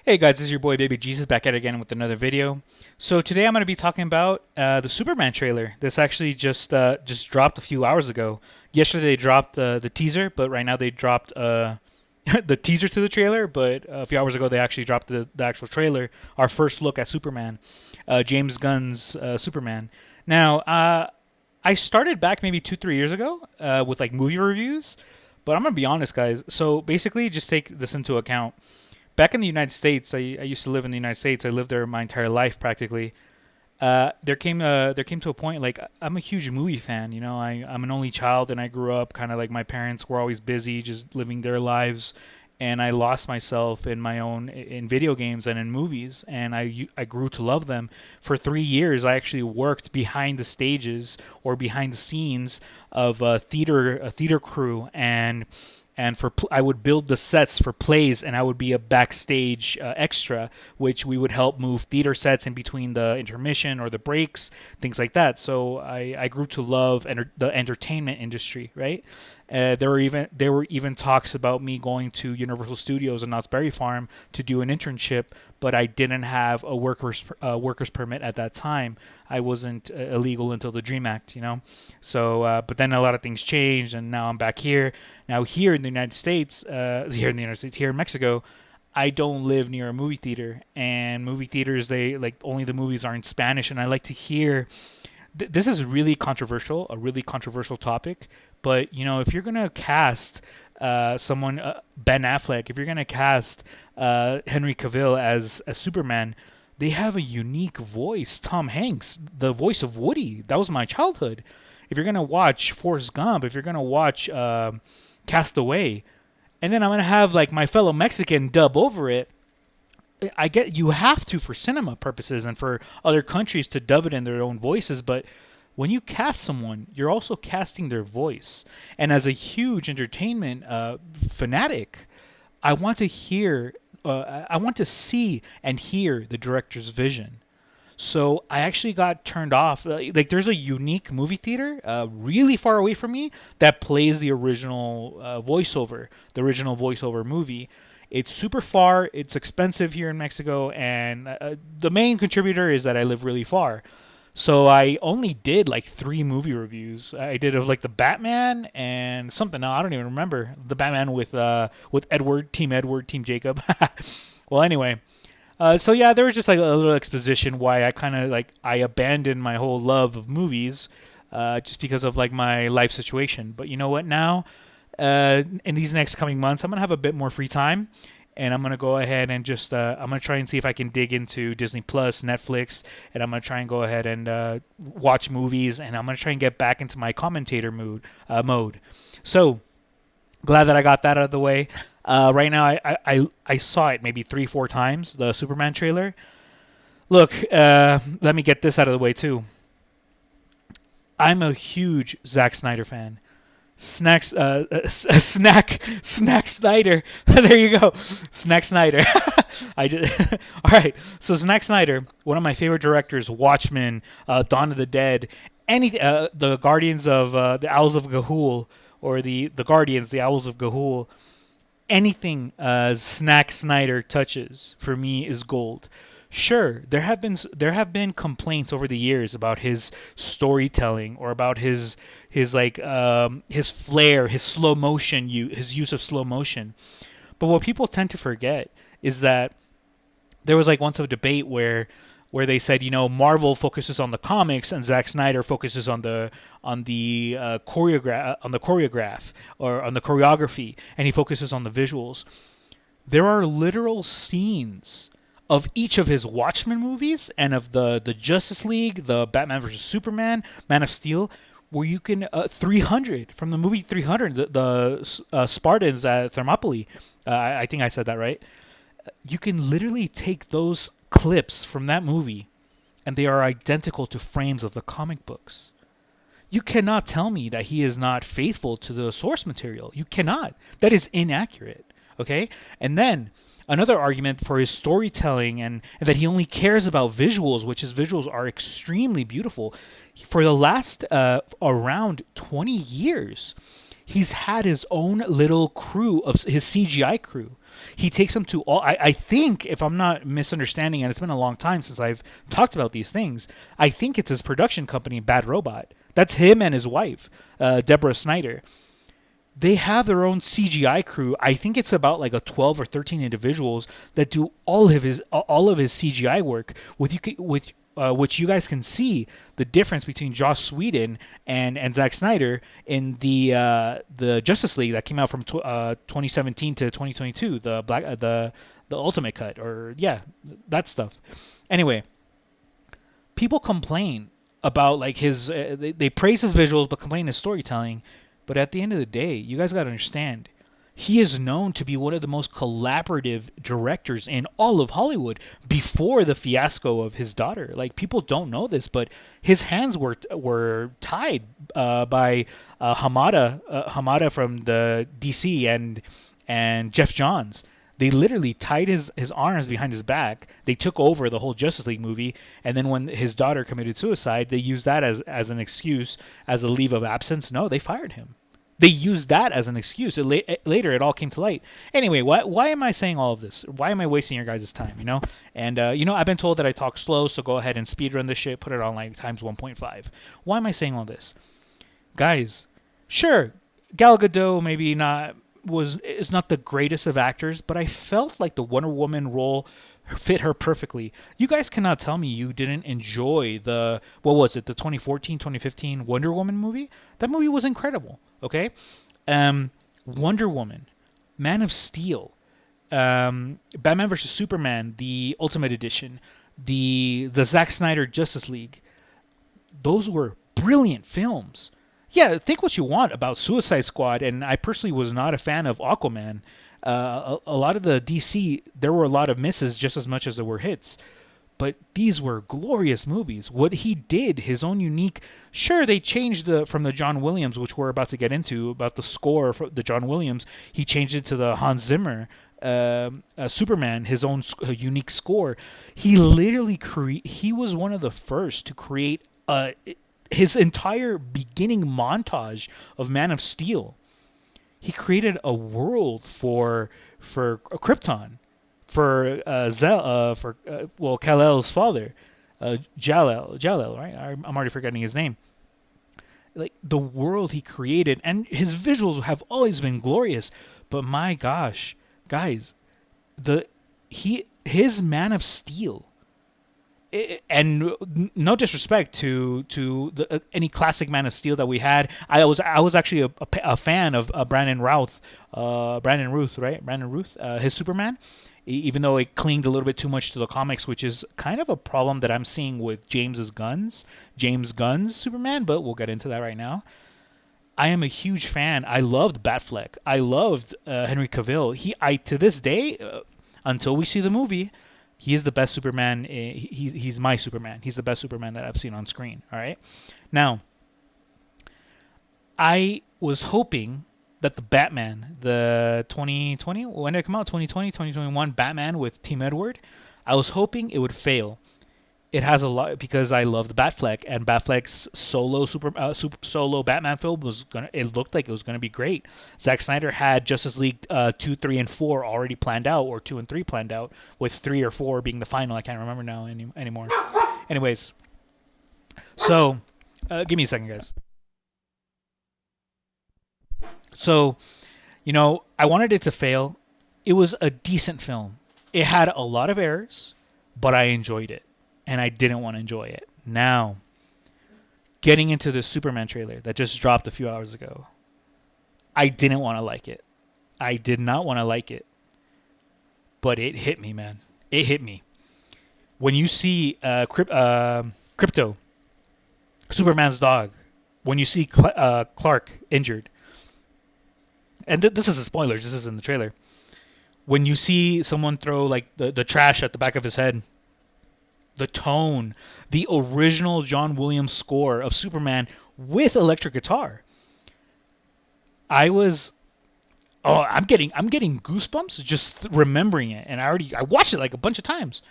Hey guys, this is your boy BabyJesus back at it again with another video. So today I'm going to be talking about the Superman trailer. This actually just dropped a few hours ago. Yesterday they dropped the teaser, but right now they dropped the teaser to the trailer. But a few hours ago they actually dropped the actual trailer, our first look at Superman, James Gunn's Superman. Now I started back maybe 2-3 years ago with like movie reviews, but I'm gonna be honest, guys. So basically, just take this into account. Back in the United States, I used to live in the United States. I lived there my entire life practically. There came to a point like I'm a huge movie fan. You know, I'm an only child, and I grew up kind of like my parents were always busy, just living their lives, and I lost myself in my own in video games and in movies, and I grew to love them. For 3 years, I actually worked behind the stages or behind the scenes of a theater crew and I would build the sets for plays, and I would be a backstage extra, which we would help move theater sets in between the intermission or the breaks, things like that. So I grew to love the entertainment industry, right? There were even talks about me going to Universal Studios in Knott's Berry Farm to do an internship, but I didn't have a workers permit at that time. I wasn't illegal until the Dream Act, you know. So, but then a lot of things changed, and now I'm back here. Now here in the United States, here in Mexico, I don't live near a movie theater, and movie theaters they like only the movies are in Spanish, and I like to hear. This is really controversial, a really controversial topic. But you know, if you're gonna cast someone, Ben Affleck, if you're gonna cast Henry Cavill as Superman, they have a unique voice. Tom Hanks, the voice of Woody, that was my childhood. If you're gonna watch Forrest Gump, if you're gonna watch Castaway, and then I'm gonna have like my fellow Mexican dub over it. I get you have to for cinema purposes and for other countries to dub it in their own voices, but when you cast someone, you're also casting their voice. And as a huge entertainment fanatic, I want to hear, I want to see and hear the director's vision. So I actually got turned off. Like there's a unique movie theater really far away from me that plays the original voiceover movie. It's super far. It's expensive here in Mexico, and the main contributor is that I live really far. So I only did like 3 movie reviews. I did of like the Batman and something. No, I don't even remember the Batman with Edward, Team Jacob. Well, anyway, so yeah, there was just like a little exposition why I kind of like I abandoned my whole love of movies, just because of like my life situation. But you know what? Now, in these next coming months, I'm gonna have a bit more free time, and I'm gonna go ahead and just I'm gonna try and see if I can dig into Disney Plus, Netflix, and I'm gonna try and go ahead and watch movies, and I'm gonna try and get back into my commentator mode. So glad that I got that out of the way. Right now, I saw it maybe 3-4 times, the Superman trailer. Look, let me get this out of the way too. I'm a huge Zack Snyder fan. Snack Snyder. There you go, Snack Snyder. I did. All right. So Snack Snyder, one of my favorite directors, Watchmen, Dawn of the Dead, the Guardians of the Owls of Gahul, or the Guardians, the Owls of Gahul. Anything Snack Snyder touches for me is gold. Sure, there have been complaints over the years about his storytelling or about his flair, his use of slow motion. But what people tend to forget is that there was like once a debate where they said, you know, Marvel focuses on the comics and Zack Snyder focuses on the choreograph or on the choreography, and he focuses on the visuals. There are literal scenes of each of his Watchmen movies and of the Justice League, the Batman versus Superman, Man of Steel, where you can 300 from the movie 300, the Spartans at Thermopylae. I think I said that right. You can literally take those clips from that movie, and they are identical to frames of the comic books. You cannot tell me that he is not faithful to the source material. You cannot. That is inaccurate. Okay? And then another argument for his storytelling and that he only cares about visuals, which his visuals are extremely beautiful. For the last around 20 years, He's had his own little crew of his CGI crew. He takes them to all. I think, if I'm not misunderstanding, and it's been a long time since I've talked about these things, I think it's his production company, Bad Robot. That's him and his wife, Deborah Snyder. They have their own CGI crew. I think it's about like a 12 or 13 individuals that do all of his CGI work with which you guys can see the difference between Joss Whedon and Zack Snyder in the Justice League that came out from 2017 to 2022, the Ultimate Cut, or yeah, that stuff. Anyway, people complain about like his they praise his visuals but complain his storytelling. But at the end of the day, you guys got to understand, he is known to be one of the most collaborative directors in all of Hollywood before the fiasco of his daughter. Like, people don't know this, but his hands were tied by Hamada from the DC and Jeff Johns. They literally tied his arms behind his back. They took over the whole Justice League movie, and then when his daughter committed suicide, they used that as an excuse, as a leave of absence. No, they fired him. They used that as an excuse. Later, it all came to light. Anyway, why am I saying all of this? Why am I wasting your guys' time, you know? And, I've been told that I talk slow, so go ahead and speedrun this shit, put it on like times 1.5. Why am I saying all this? Guys, sure, Gal Gadot is not the greatest of actors, but I felt like the Wonder Woman role fit her perfectly. You guys cannot tell me you didn't enjoy the 2014, 2015 Wonder Woman movie? That movie was incredible, okay? Wonder Woman, Man of Steel, Batman vs. Superman, the Ultimate Edition, the Zack Snyder Justice League. Those were brilliant films. Yeah, think what you want about Suicide Squad, and I personally was not a fan of Aquaman. A lot of the DC, there were a lot of misses just as much as there were hits. But these were glorious movies. What he did, his own unique... Sure, they changed from the John Williams, which we're about to get into, about the score for the John Williams. He changed it to the Hans Zimmer Superman, his own unique score. He literally he was one of the first to create his entire beginning montage of Man of Steel. He created a world for Krypton, for Kal-El's father, Jal-El, right? I'm already forgetting his name. Like, the world he created, and his visuals have always been glorious. But my gosh, guys, his Man of Steel. And no disrespect to any classic Man of Steel that we had. I was actually a fan of Brandon Routh, his Superman, even though it clinged a little bit too much to the comics, which is kind of a problem that I'm seeing with James Gunn's Superman. But we'll get into that right now. I am a huge fan. I loved Batfleck. I loved Henry Cavill. To this day, until we see the movie, he is the best Superman. He's my Superman. He's the best Superman that I've seen on screen. All right. Now, I was hoping that the Batman, the 2020, when did it come out? 2020, 2021 Batman with Team Edward. I was hoping it would fail. It has a lot, because I love the Batfleck, and Batfleck's solo Batman film it looked like it was gonna be great. Zack Snyder had Justice League 2, 3, and 4 already planned out, or 2 and 3 planned out, with 3 or 4 being the final. I can't remember now anymore. Anyways, so give me a second, guys. So, I wanted it to fail. It was a decent film. It had a lot of errors, but I enjoyed it. And I didn't want to enjoy it. Now, getting into the Superman trailer that just dropped a few hours ago, I didn't want to like it. I did not want to like it. But it hit me, man. It hit me. When you see Crypto, Superman's dog, when you see Clark injured, and this is a spoiler, this is in the trailer. When you see someone throw like the trash at the back of his head, the tone, the original John Williams score of Superman with electric guitar. I'm getting goosebumps just remembering it, and I watched it like a bunch of times.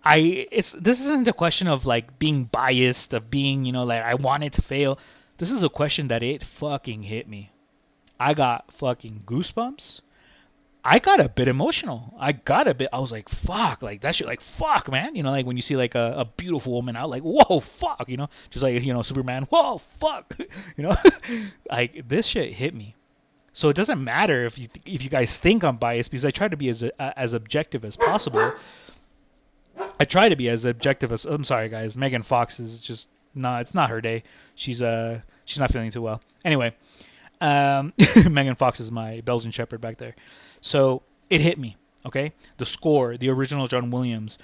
This isn't a question of like being biased, of being, like I want it to fail. This is a question that it fucking hit me. I got fucking goosebumps. I got a bit emotional. I was like, fuck, like that shit, like, fuck, man. Like when you see like a beautiful woman out, like, whoa, fuck, just like, Superman, whoa, fuck, you know, like this shit hit me. So it doesn't matter if you guys think I'm biased, because I try to be as objective as possible. I try to be as objective as. I'm sorry, guys. Megan Fox is just not. It's not her day. She's not feeling too well. Anyway, Megan Fox is my Belgian Shepherd back there. So it hit me. Okay, the score, the original John Williams.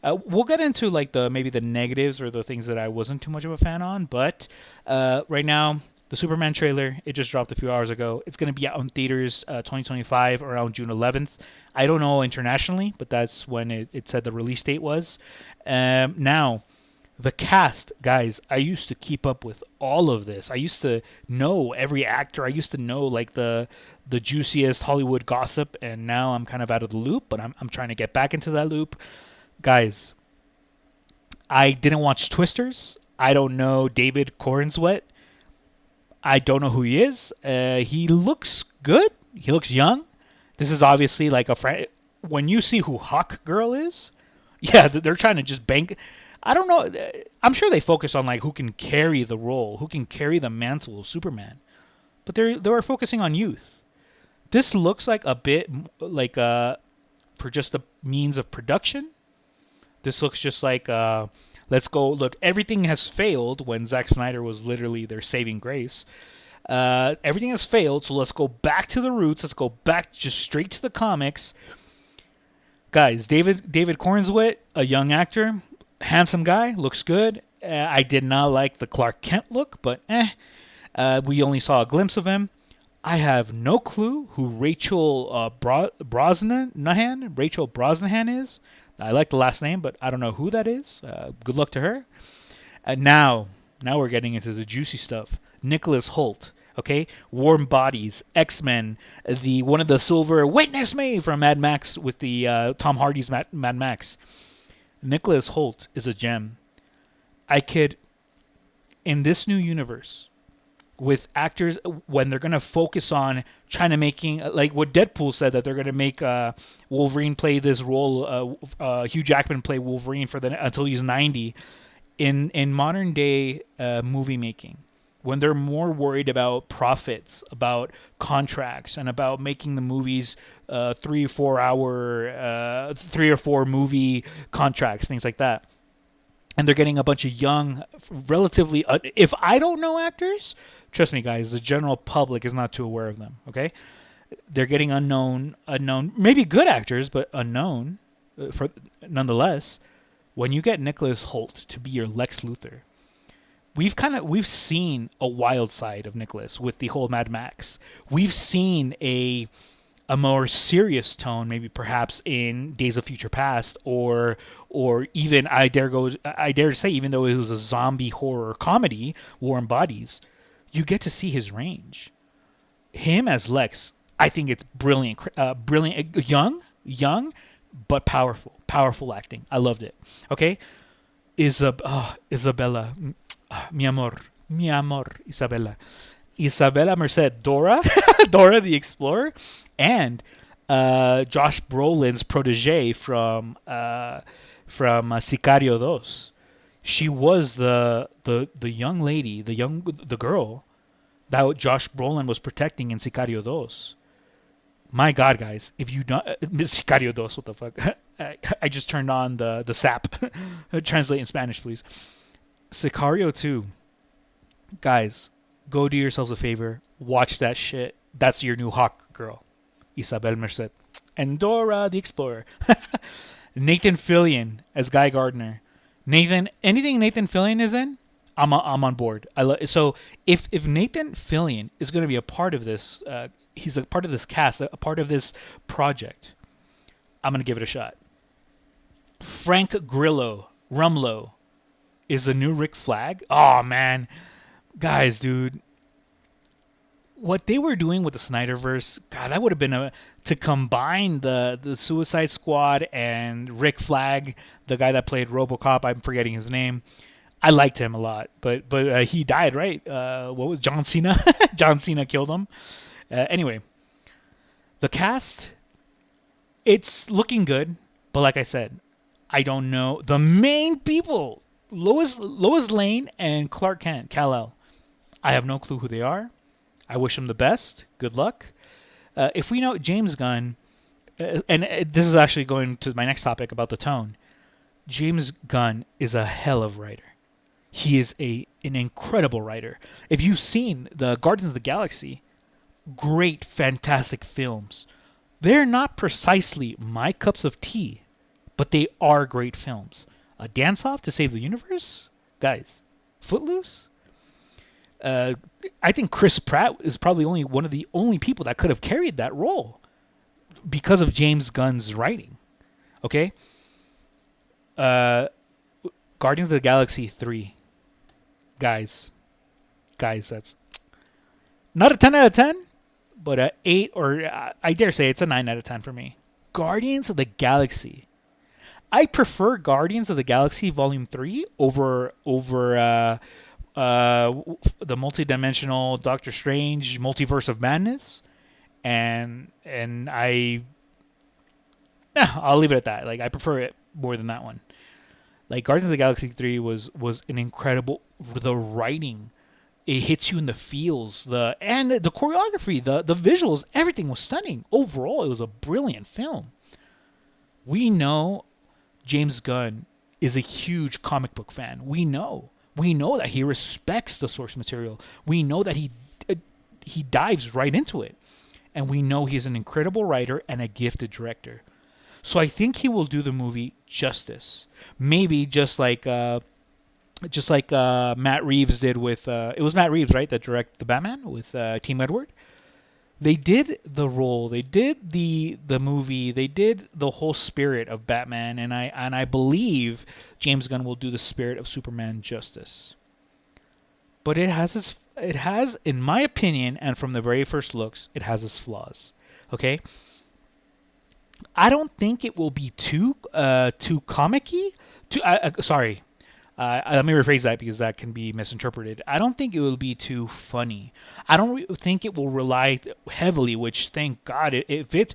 We'll get into like maybe the negatives or the things that I wasn't too much of a fan on. But right now, the Superman trailer, it just dropped a few hours ago. It's going to be out in theaters 2025 around June 11th. I don't know internationally, but that's when it said the release date was. Now, the cast, guys, I used to keep up with all of this. I used to know every actor. I used to know like the juiciest Hollywood gossip, and now I'm kind of out of the loop, but I'm trying to get back into that loop. Guys, I didn't watch Twisters. I don't know David Cornswet. I don't know who he is. He looks good. He looks young. This is obviously like when you see who Hawk Girl is, yeah, they're trying to just bank. I don't know. I'm sure they focus on like who can carry the role, who can carry the mantle of Superman, but they were focusing on youth. This looks like a bit like for just the means of production. This looks just like let's go. Look, everything has failed when Zack Snyder was literally their saving grace. Everything has failed, so let's go back to the roots. Let's go back just straight to the comics. Guys, David Cornswet, a young actor, handsome guy, looks good. I did not like the Clark Kent look, but we only saw a glimpse of him. I have no clue who Rachel Brosnahan is. I like the last name, but I don't know who that is. Good luck to her. Now we're getting into the juicy stuff. Nicholas Hoult, okay? Warm Bodies, X-Men, one of the silver Witness Me from Mad Max with the Tom Hardy's Mad Max. Nicholas Hoult is a gem. I could, in this new universe, with actors, when they're going to focus on trying to making, like what Deadpool said, that they're going to make Wolverine play this role, Hugh Jackman play Wolverine until he's 90. In modern day movie making, when they're more worried about profits, about contracts, and about making the movies 3 or 4 movie contracts, things like that, and they're getting a bunch of young, relatively, if I don't know actors, trust me, guys, the general public is not too aware of them, okay? They're getting unknown, maybe good actors, but unknown, nonetheless. When you get Nicholas Hoult to be your Lex Luthor, we've seen a wild side of Nicholas with the whole Mad Max. We've seen a more serious tone, maybe perhaps in Days of Future Past, or even I dare to say, even though it was a zombie horror comedy, Warm Bodies, you get to see his range. Him as Lex, I think it's brilliant, young, but powerful acting. I loved it. Okay, Isabella, mi amor, Isabella Merced, Dora, Dora the Explorer, and Josh Brolin's protege from Sicario 2. She was the young lady, the girl that Josh Brolin was protecting in Sicario 2. My God, guys, if you don't Sicario 2, what the fuck? I just turned on the SAP. Translate in Spanish, please. Sicario 2. Guys, go do yourselves a favor. Watch that shit. That's your new Hawk Girl, Isabel Merced. And Dora the Explorer. Nathan Fillion as Guy Gardner. Anything Nathan Fillion is in, I'm on board. So if Nathan Fillion is going to be a part of this, he's a part of this cast, a part of this project, I'm going to give it a shot. Frank Rumlow is the new Rick Flag. Oh, man. Guys, dude. What they were doing with the Snyderverse, God, that would have been to combine the Suicide Squad and Rick Flag, the guy that played RoboCop, I'm forgetting his name. I liked him a lot, but he died, right? What was John Cena? John Cena killed him. Anyway, the cast, it's looking good, but like I said, I don't know the main people. Lois Lane and Clark Kent, Kal-El. I have no clue who they are. I wish them the best. Good luck. If we know James Gunn, and this is actually going to my next topic about the tone. James Gunn is a hell of a writer. He is an incredible writer. If you've seen the Guardians of the Galaxy, great, fantastic films. They're not precisely my cups of tea, but they are great films. A Dance Off to Save the Universe? Guys, Footloose? I think Chris Pratt is probably only one of the only people that could have carried that role because of James Gunn's writing. Okay? Guardians of the Galaxy 3. Guys, that's not a 10 out of 10, but a 8, or I dare say it's a 9 out of 10 for me. Guardians of the Galaxy. I prefer Guardians of the Galaxy Volume 3 over the multi-dimensional Doctor Strange Multiverse of Madness, and I'll leave it at that. Like, I prefer it more than that one. Like, Guardians of the Galaxy 3 was an incredible, the writing, it hits you in the feels, and the choreography, the visuals, everything was stunning. Overall, it was a brilliant film. We know James Gunn is a huge comic book fan. We know that he respects the source material. We know that he dives right into it. And we know he's an incredible writer and a gifted director. So I think he will do the movie justice. Maybe just like Matt Reeves did with it was Matt Reeves, right, that directed the Batman with Team Edward. They did the role, they did the movie, they did the whole spirit of Batman, and I believe James Gunn will do the spirit of Superman justice. But it has, in my opinion, and from the very first looks, it has its flaws. Okay, I don't think it will be too comic-y. Sorry. Let me rephrase that because that can be misinterpreted. I don't think it will be too funny. I don't think it will rely heavily, which thank God, if it's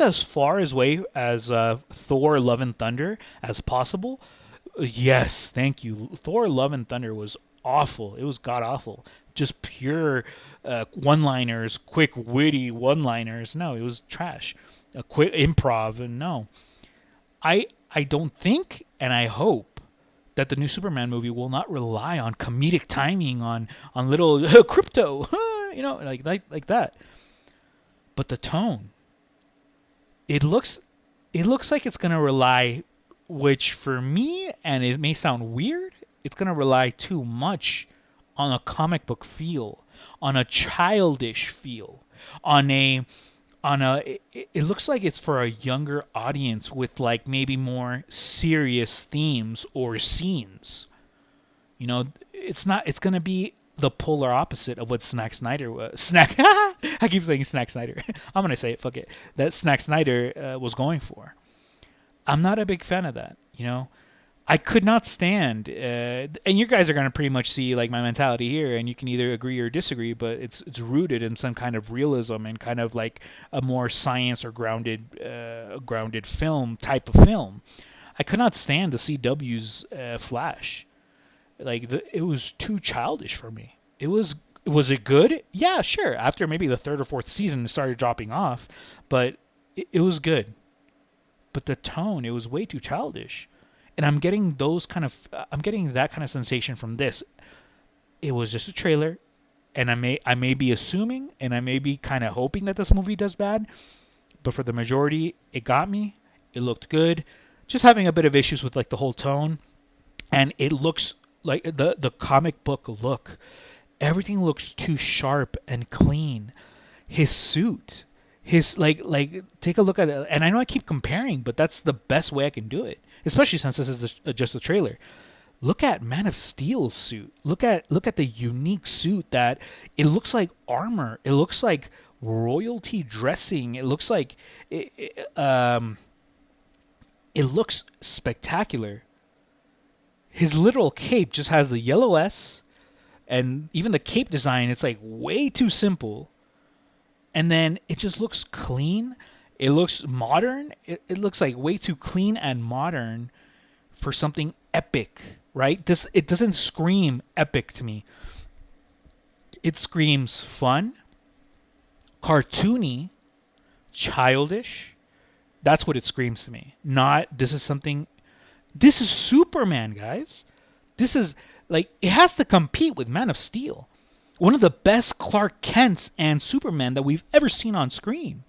as far away as Thor: Love and Thunder as possible. Yes, thank you. Thor: Love and Thunder was awful. It was god awful. Just pure one-liners, quick, witty one-liners. No, it was trash. A quick improv, and no. I don't think, and I hope that the new Superman movie will not rely on comedic timing, on little crypto, like that. But the tone, it looks like it's gonna rely, which for me, and it may sound weird, it's gonna rely too much on a comic book feel, on a childish feel, it looks like it's for a younger audience with like maybe more serious themes or scenes. It's going to be the polar opposite of what Snack Snyder was. I keep saying Snack Snyder. I'm going to say it, fuck it. That Snack Snyder was going for. I'm not a big fan of that, I could not stand, and you guys are going to pretty much see like my mentality here, and you can either agree or disagree, but it's rooted in some kind of realism and kind of like a more science or grounded film type of film. I could not stand the CW's Flash. Like it was too childish for me. Was it good? Yeah, sure. After maybe the third or fourth season, it started dropping off, but it was good. But the tone, it was way too childish. And I'm getting that kind of sensation from this. It was just a trailer, and I may be assuming, and I may be kind of hoping that this movie does bad, but for the majority, it got me. It looked good. Just having a bit of issues with like the whole tone, and it looks like the comic book look. Everything looks too sharp and clean. His suit. Take a look at it, and I know I keep comparing, but that's the best way I can do it, especially since this is just a trailer. Look at Man of Steel's suit. Look at the unique suit that it looks like armor. It looks like royalty dressing. It looks like it looks spectacular. His literal cape just has the yellow S, and even the cape design, it's like way too simple. And then it just looks clean. It looks modern. It looks like way too clean and modern for something epic, right? It doesn't scream epic to me. It screams fun, cartoony, childish. That's what it screams to me. Not this is something. This is Superman, guys. This is like it has to compete with Man of Steel, one of the best Clark Kents and Superman that we've ever seen on screen.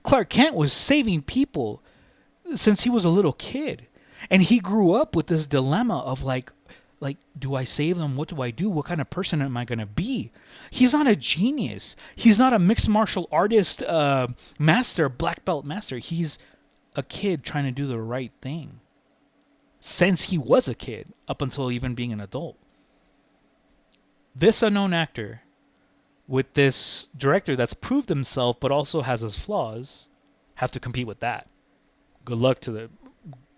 Clark Kent was saving people since he was a little kid, and he grew up with this dilemma of like, do I save them? What do I do? What kind of person am I going to be? He's not a genius. He's not a mixed martial artist master, black belt master. He's a kid trying to do the right thing since he was a kid up until even being an adult. This unknown actor with this director that's proved himself but also has his flaws have to compete with that. Good luck to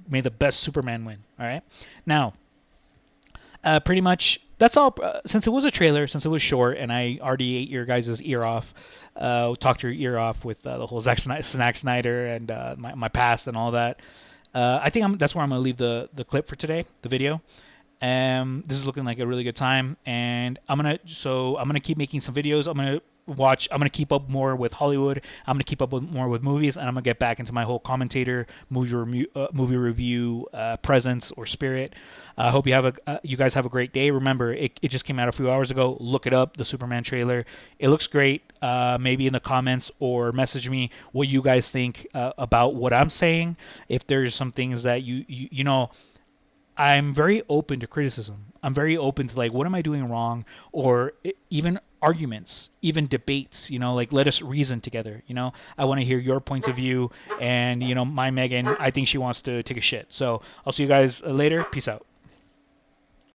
may the best Superman win. All right. Now, pretty much that's all. Since it was a trailer, since it was short, and I already ate your guys' ear off, talked your ear off with the whole Zack Snyder and my past and all that. I think that's where I'm gonna leave the clip for today, the video. This is looking like a really good time, and I'm gonna keep making some videos. I'm gonna keep up more with Hollywood. I'm gonna keep up more with movies, and I'm gonna get back into my whole commentator movie review presence or spirit. I hope you guys have a great day. Remember, it just came out a few hours ago. Look it up, the Superman trailer. It looks great. Maybe in the comments or message me what you guys think about what I'm saying. If there's some things that you know. I'm very open to criticism. I'm very open to like, what am I doing wrong? Or even arguments, even debates, like let us reason together. I want to hear your points of view, and my Megan, I think she wants to take a shit. So I'll see you guys later. Peace out.